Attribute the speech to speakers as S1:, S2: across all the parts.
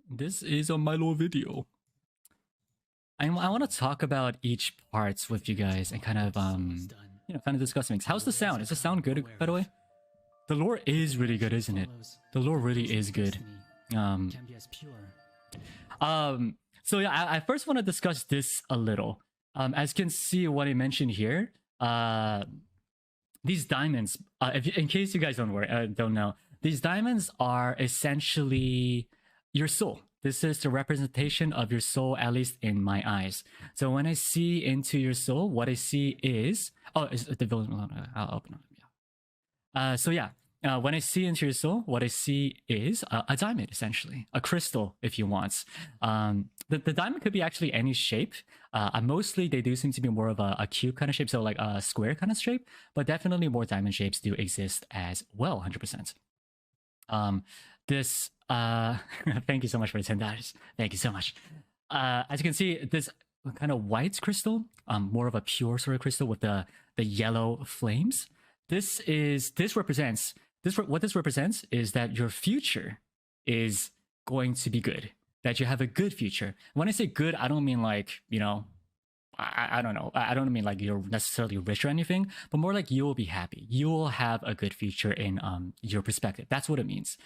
S1: this is a Milo video. I want to talk about each parts with you guys and kind of kind of discuss things. How's the sound? Is the sound good, by the way? The lore is really good, isn't it? The lore really is good. So yeah, I first want to discuss this a little. As you can see what I mentioned here, these diamonds, in case you guys don't know, these diamonds are essentially your soul. This is the representation of your soul, at least in my eyes. So when I see into your soul, what I see is... Oh, is the villain... I'll open it. Yeah. So yeah, when I see into your soul, what I see is a diamond, essentially. A crystal, if you want. The diamond could be actually any shape. Mostly, they do seem to be more of a cube kind of shape, so like a square kind of shape. But definitely more diamond shapes do exist as well, 100%. Thank you so much for the $10. Thank you so much. As you can see, this kind of white crystal, more of a pure sort of crystal with the yellow flames. What this represents is that your future is going to be good. That you have a good future. When I say good, I don't mean like, I don't know. I don't mean like you're necessarily rich or anything, but more like you will be happy. You will have a good future in your perspective. That's what it means.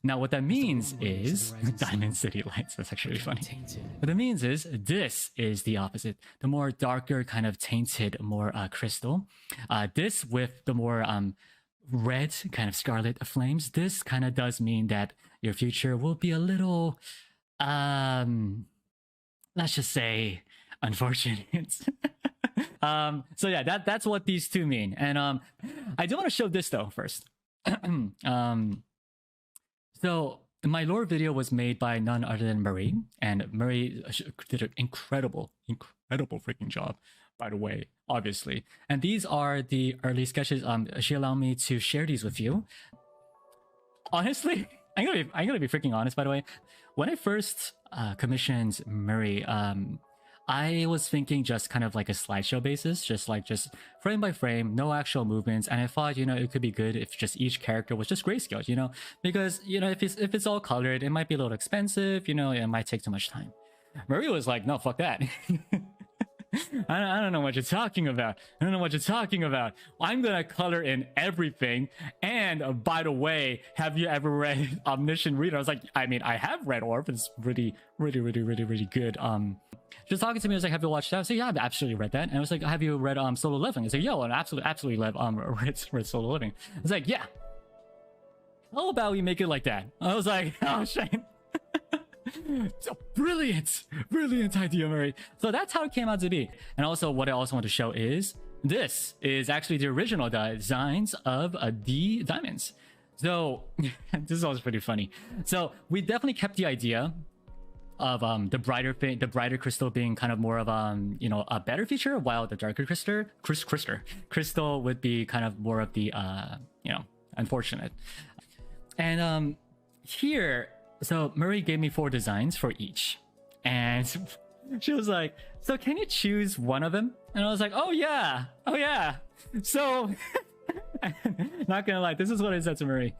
S1: Now, what that means is Diamond City Lights. That's actually funny. What it means is this is the opposite. The more darker, kind of tainted, more crystal. This with the more red, kind of scarlet flames. This kind of does mean that your future will be a little, let's just say, unfortunate. So yeah, that's what these two mean. And I do want to show this though first. So my lore video was made by none other than Marie, and Marie did an incredible freaking job, by the way, obviously. And these are the early sketches. She allowed me to share these with you. Honestly, I'm gonna be freaking honest, by the way. When I first commissioned Marie, I was thinking just kind of like a slideshow basis, just frame by frame, no actual movements. And I thought, it could be good if just each character was just grayscaled, because, if it's all colored, it might be a little expensive, it might take too much time. Marie was like, no, fuck that. I don't know what you're talking about. I don't know what you're talking about. I'm gonna color in everything. And by the way, have you ever read Omniscient Reader? I was like, I have read Orb. It's really good. Just talking to me, I was like, have you watched that? I was like, yeah, I've absolutely read that. And I was like, have you read Solo Living? I was like, yo, I absolutely read Solo Living. I was like, yeah. How about we make it like that? I was like, oh shit. Brilliant idea, Murray. So that's how it came out to be. And also, what I also want to show is this is actually the original designs of the diamonds. So this is also pretty funny. So we definitely kept the idea of the brighter crystal being kind of more of a better feature, while the darker crystal would be kind of more of the unfortunate. And here, so Marie gave me 4 designs for each, and she was like, so can you choose one of them? And I was like, oh yeah. So not gonna lie, this is what I said to Marie.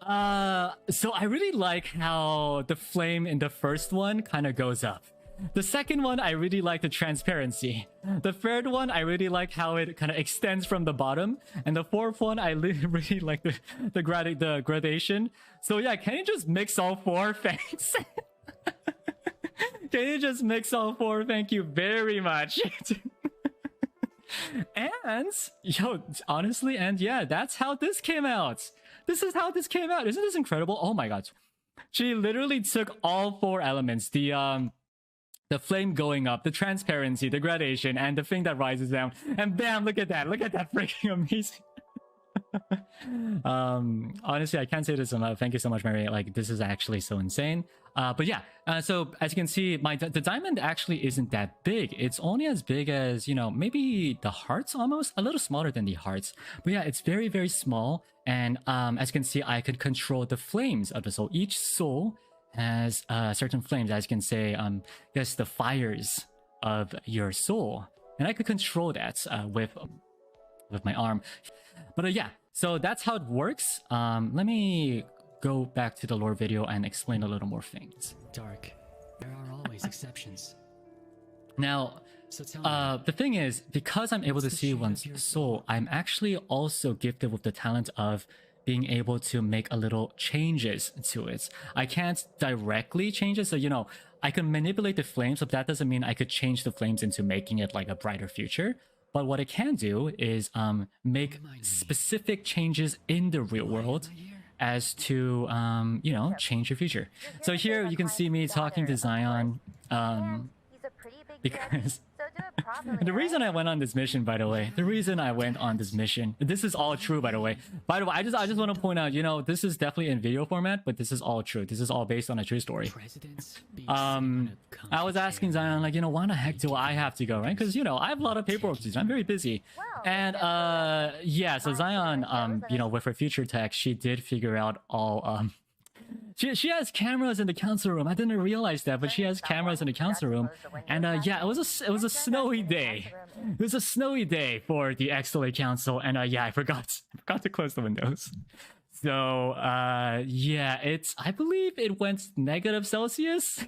S1: So I really like how the flame in the first one kind of goes up. The second one, I really like the transparency. The third one, I really like how it kind of extends from the bottom. And the fourth one, I really like the gradation. So yeah, can you just mix all 4? Thanks. Can you just mix all 4? Thank you very much. And, honestly, yeah, that's how this came out. This is how this came out. Isn't this incredible? Oh my god. She literally took all 4 elements. The flame going up, the transparency, the gradation, and the thing that rises down. And bam, look at that. Look at that, freaking amazing. Honestly, I can't say this enough. Thank you so much, Mary. Like, this is actually so insane. But yeah, so as you can see, the diamond actually isn't that big. It's only as big as, maybe the hearts almost, a little smaller than the hearts. But yeah, it's very, very small. And as you can see, I could control the flames of the soul. Each soul has certain flames, as you can say, yes, the fires of your soul. And I could control that with my arm. But yeah, so that's how it works. Let me go back to the lore video and explain a little more things.
S2: Dark. There are always exceptions.
S1: Now,
S2: So tell me,
S1: the thing is, because I'm able to
S2: the
S1: see
S2: shade of
S1: one's
S2: your
S1: soul, I'm actually also gifted with the talent of being able to make a little changes to it. I can't directly change it, so I can manipulate the flames, but that doesn't mean I could change the flames into making it like a brighter future. But what I can do is make specific changes in the real world as to change your future. So here you can see me talking to Zion. Because the reason I went on this mission, by the way, this is all true, by the way. I just want to point out, this is definitely in video format, but this is all true. This is all based on a true story. I was asking Zion, like, why the heck do I have to go, right? Because, I have a lot of paperwork to do. I'm very busy. And, yeah, so Zion, with her future tech, she did figure out all, She has cameras in the council room. I didn't realize that, but she has cameras in the council room. And yeah, it was a snowy day. It was a snowy day for the XLA council, and yeah, I forgot to close the windows. So yeah, I believe it went negative Celsius.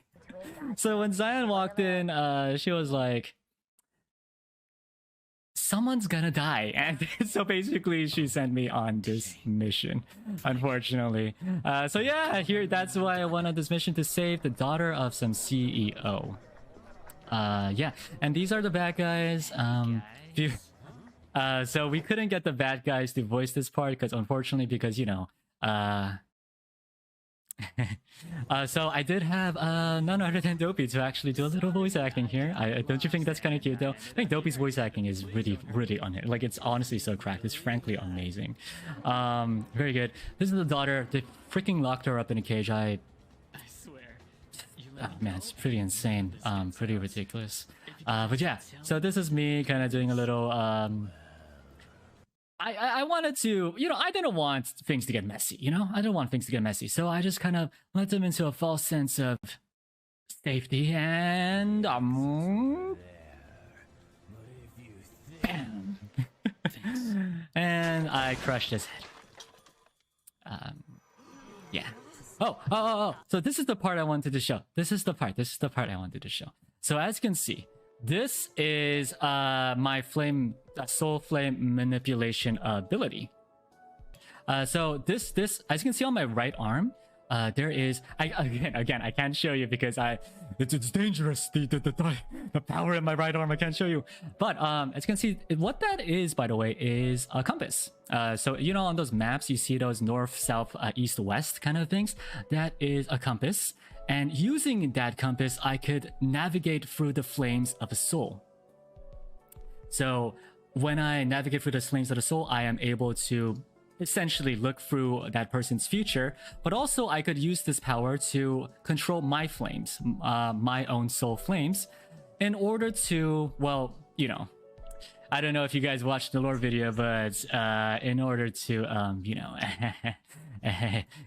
S1: So when Zion walked in, she was like, someone's gonna die, and so basically she sent me on this mission, unfortunately. So yeah, that's why I went on this mission, to save the daughter of some CEO. Yeah, and these are the bad guys. So we couldn't get the bad guys to voice this part because so I did have none other than Dopey to actually do a little voice acting here. Don't you think that's kind of cute though? I think Dopey's voice acting is really on it. Like, it's honestly so cracked. It's frankly amazing. Very good. This is the daughter. They freaking locked her up in a cage. I swear. Oh man, it's pretty insane. Pretty ridiculous. But yeah, so this is me kind of doing a little I wanted to, I didn't want things to get messy, I didn't want things to get messy. So I just kind of let them into a false sense of safety, and bam. And I crushed his head. Yeah. Oh. So this is the part I wanted to show. This is the part I wanted to show. So as you can see, this is my soul flame manipulation ability. So this as you can see on my right arm, there is again I can't show you because it's dangerous, the power in my right arm. I can't show you, but as you can see, what that is, by the way, is a compass. So on those maps you see those north, south, east, west kind of things. That is a compass. And using that compass, I could navigate through the flames of a soul. So when I navigate through the flames of the soul, I am able to essentially look through that person's future, but also I could use this power to control my flames, my own soul flames, in order to, well, I don't know if you guys watched the lore video, but in order to,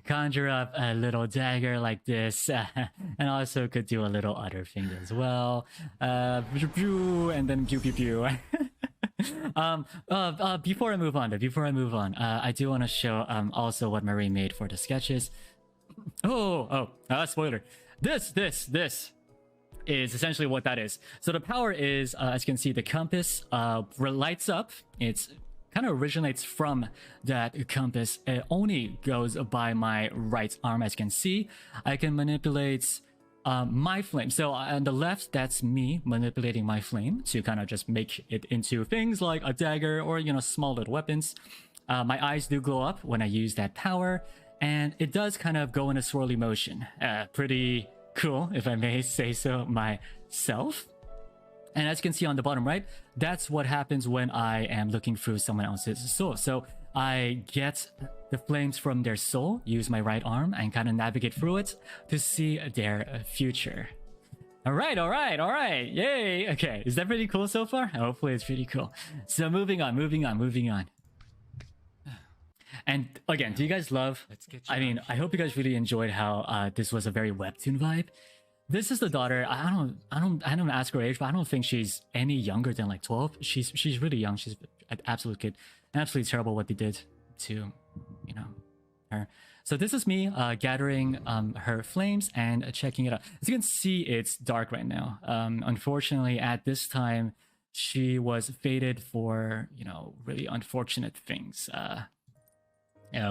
S1: conjure up a little dagger like this, and also could do a little other thing as well, and then pew pew pew. Before I move on, I do want to show also what Marie made for the sketches. Spoiler. This is essentially what that is. So the power is, as you can see, the compass lights up. It's kind of originates from that compass. It only goes by my right arm. As you can see, I can manipulate my flame. So on the left, that's me manipulating my flame to kind of just make it into things like a dagger or small little weapons. My eyes do glow up when I use that power, and it does kind of go in a swirly motion. Pretty cool, if I may say so myself. And as you can see on the bottom right, that's what happens when I am looking through someone else's soul. So I get the flames from their soul, use my right arm, and kind of navigate through it to see their future. All right. Yay. Okay, is that pretty cool so far? Hopefully it's pretty cool. So moving on. And again, do you guys love... I mean, I hope you guys really enjoyed how this was a very webtoon vibe. This is the daughter. I don't ask her age, but I don't think she's any younger than like 12. She's really young. She's an absolute kid. And absolutely terrible what they did to, her. So this is me gathering her flames and checking it out. As you can see, it's dark right now. Unfortunately, at this time, she was fated for, you know, really unfortunate things,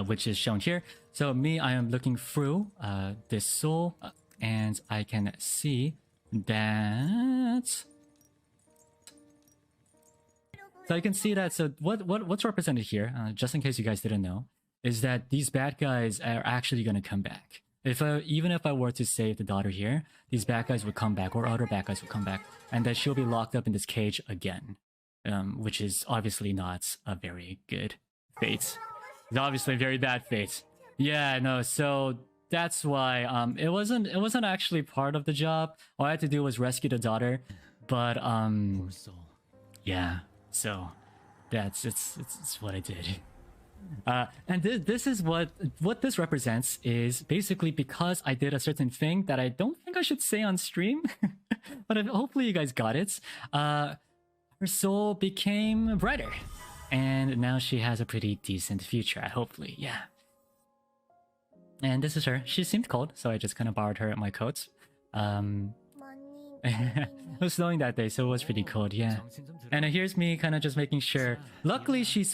S1: which is shown here. So me, I am looking through this soul, and I can see that. So you can see that. So what's represented here, just in case you guys didn't know, is that these bad guys are actually going to come back. Even if I were to save the daughter here, these bad guys would come back, or other bad guys would come back, and that she'll be locked up in this cage again, which is obviously not a very good fate. It's obviously a very bad fate. Yeah, no. So that's why it wasn't actually part of the job. All I had to do was rescue the daughter, but yeah. So that's it's what I did. And this is what this represents is basically because I did a certain thing that I don't think I should say on stream, but hopefully you guys got it. Her soul became brighter, and now she has a pretty decent future, hopefully, yeah. And this is her. She seemed cold, so I just kind of borrowed her my coat. It was snowing that day, so it was pretty cold, yeah. And here's me kind of just making sure. Luckily, she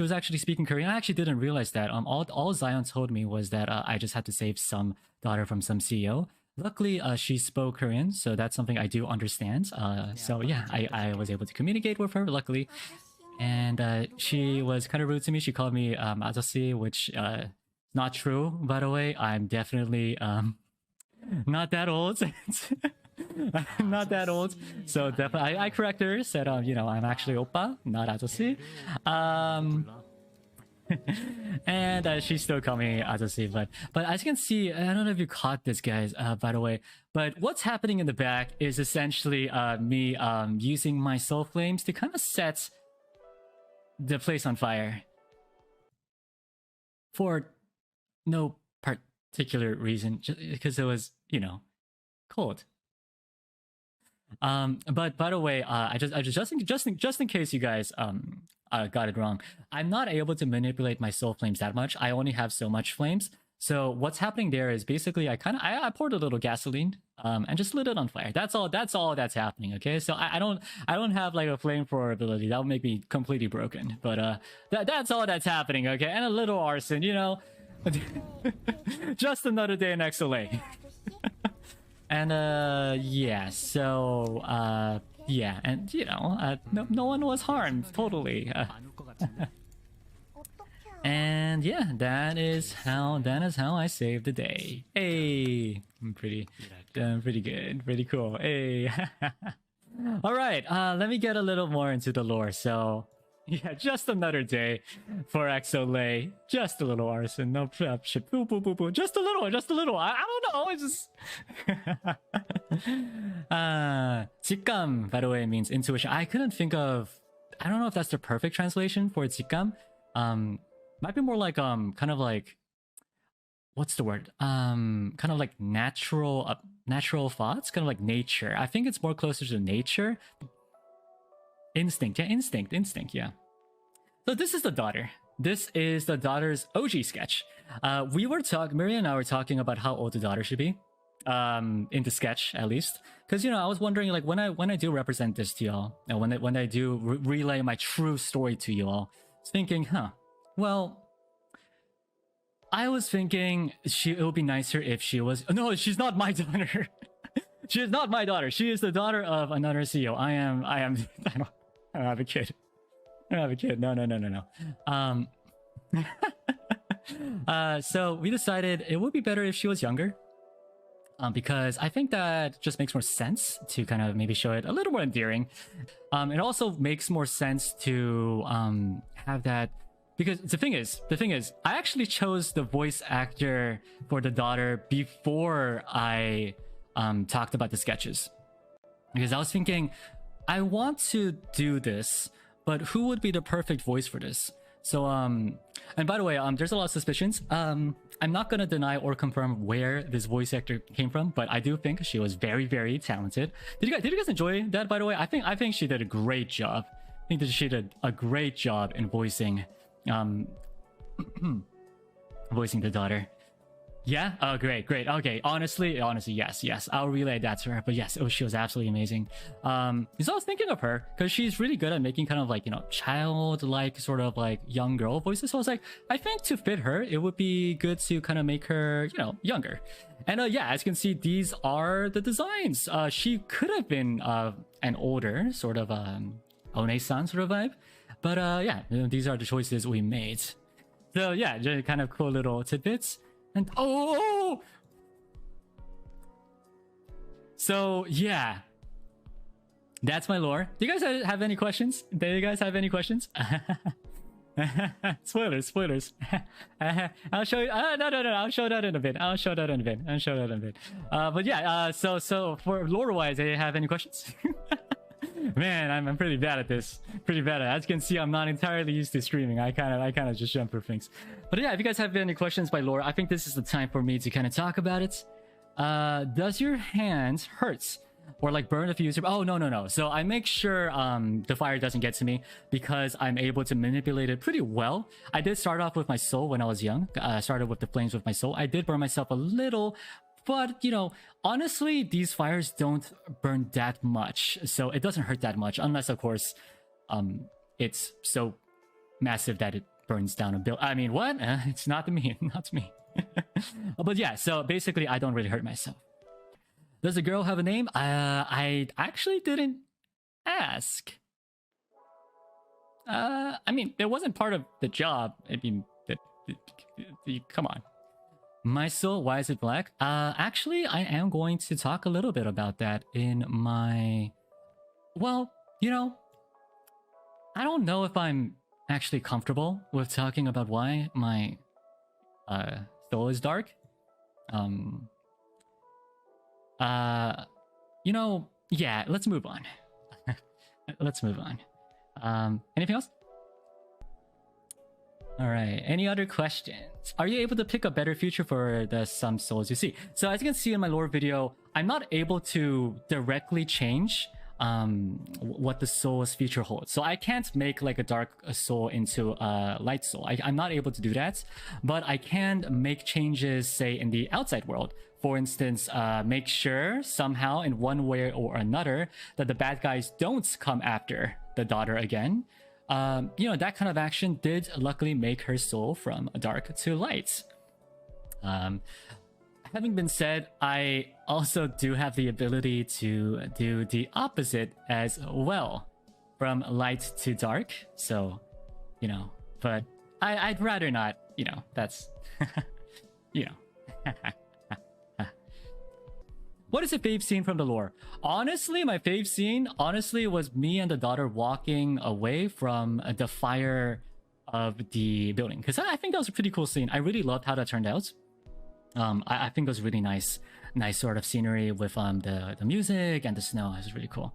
S1: was actually speaking Korean. I actually didn't realize that. All Zion told me was that I just had to save some daughter from some CEO. Luckily, she spoke Korean, so that's something I do understand. So yeah, I was able to communicate with her, luckily. And she was kind of rude to me. She called me 아저씨, which not true, by the way. I'm definitely not that old. I'm not that old, so definitely I correct her, said you know, I'm actually oppa, not 아저씨. And she still called me 아저씨, but as you can see, I don't know if you caught this, guys, by the way, but what's happening in the back is essentially me using my soul flames to kind of set the place on fire for no particular reason, just because it was, you know, cold. But by the way, I just in case you guys got it wrong, I'm not able to manipulate my soul flames that much. I only have so much flames. So what's happening there is basically I poured a little gasoline and just lit it on fire. That's all that's happening. Okay, so I don't have like a flamethrower ability. That would make me completely broken. But that's all that's happening. Okay, and a little arson, you know. Just another day in XLA. And yeah, so yeah, and you know, no one was harmed, totally. And yeah, that is how I saved the day. Hey, I'm pretty good, pretty cool. Hey. All right, let me get a little more into the lore. So yeah, just another day for XOLA. Just a little arson. No shit. Boo, boo, boo, boo. Just a little. I don't know. It's just. 직감, by the way, means intuition. I couldn't think of. I don't know if that's the perfect translation for 직감. Might be more like kind of like. What's the word? Kind of like natural thoughts. Kind of like nature. I think it's more closer to nature. Instinct, yeah. So this is the daughter. This is the daughter's OG sketch. Maria and I were talking about how old the daughter should be, in the sketch at least, because you know I was wondering like when I do represent this to y'all, and when I do relay my true story to you all, I was thinking, well, I was thinking it would be nicer if she was. No, she's not my daughter. She is not my daughter. She is the daughter of another CEO. I don't have a kid. No. So we decided it would be better if she was younger. Because I think that just makes more sense to kind of maybe show it a little more endearing. It also makes more sense to have that, because the thing is, I actually chose the voice actor for the daughter before I talked about the sketches. Because I was thinking, I want to do this, but who would be the perfect voice for this? So, and by the way, there's a lot of suspicions. I'm not gonna deny or confirm where this voice actor came from, but I do think she was very, very talented. Did you guys enjoy that? By the way, I think she did a great job. I think that she did a great job in voicing, voicing the daughter. Yeah. Oh, great. Okay. Honestly, yes. I'll relay that to her. But yes, she was absolutely amazing. So I was thinking of her because she's really good at making kind of like, you know, childlike sort of like young girl voices. So I was like, I think to fit her, it would be good to kind of make her, you know, younger. And yeah, as you can see, these are the designs. She could have been an older sort of One-san sort of vibe. But yeah, these are the choices we made. So yeah, just kind of cool little tidbits. And oh, so yeah, that's my lore. Do you guys have any questions? Spoilers. I'll show you. No. I'll show that in a bit. But yeah. So for lore wise, do you have any questions? Man, I'm pretty bad at this. As you can see, I'm not entirely used to streaming. I kind of just jump through things. But yeah, if you guys have any questions by lore, I think this is the time for me to kind of talk about it. Does your hands hurt or like burn if you use your... Oh, no. So I make sure the fire doesn't get to me because I'm able to manipulate it pretty well. I did start off with my soul when I was young. Started with the flames with my soul. I did burn myself a little, but, you know, honestly, these fires don't burn that much. So it doesn't hurt that much, unless, of course, it's so massive that it burns down a building. I mean, what? It's not me. But yeah, so basically, I don't really hurt myself. Does the girl have a name? I actually didn't ask. I mean, it wasn't part of the job. I mean, come on. My soul, why is it black? Actually, I am going to talk a little bit about that in my... Well, you know, I don't know if I'm actually comfortable with talking about why my soul is dark. You know, yeah, let's move on. Anything else? All right, any other questions? Are you able to pick a better future for the some souls you see? So as you can see in my lore video, I'm not able to directly change what the soul's future holds. So I can't make like a dark soul into a light soul. I'm not able to do that, but I can make changes, say, in the outside world. For instance, make sure somehow in one way or another that the bad guys don't come after the daughter again. You know, that kind of action did luckily make her soul from dark to light. Having been said, I also do have the ability to do the opposite as well, from light to dark. So, you know, but I'd rather not, you know, that's, you know. What is your fave scene from the lore? Honestly, my fave scene, was me and the daughter walking away from the fire of the building. Because I think that was a pretty cool scene. I really loved how that turned out. I think it was really nice sort of scenery with the music and the snow. It was really cool.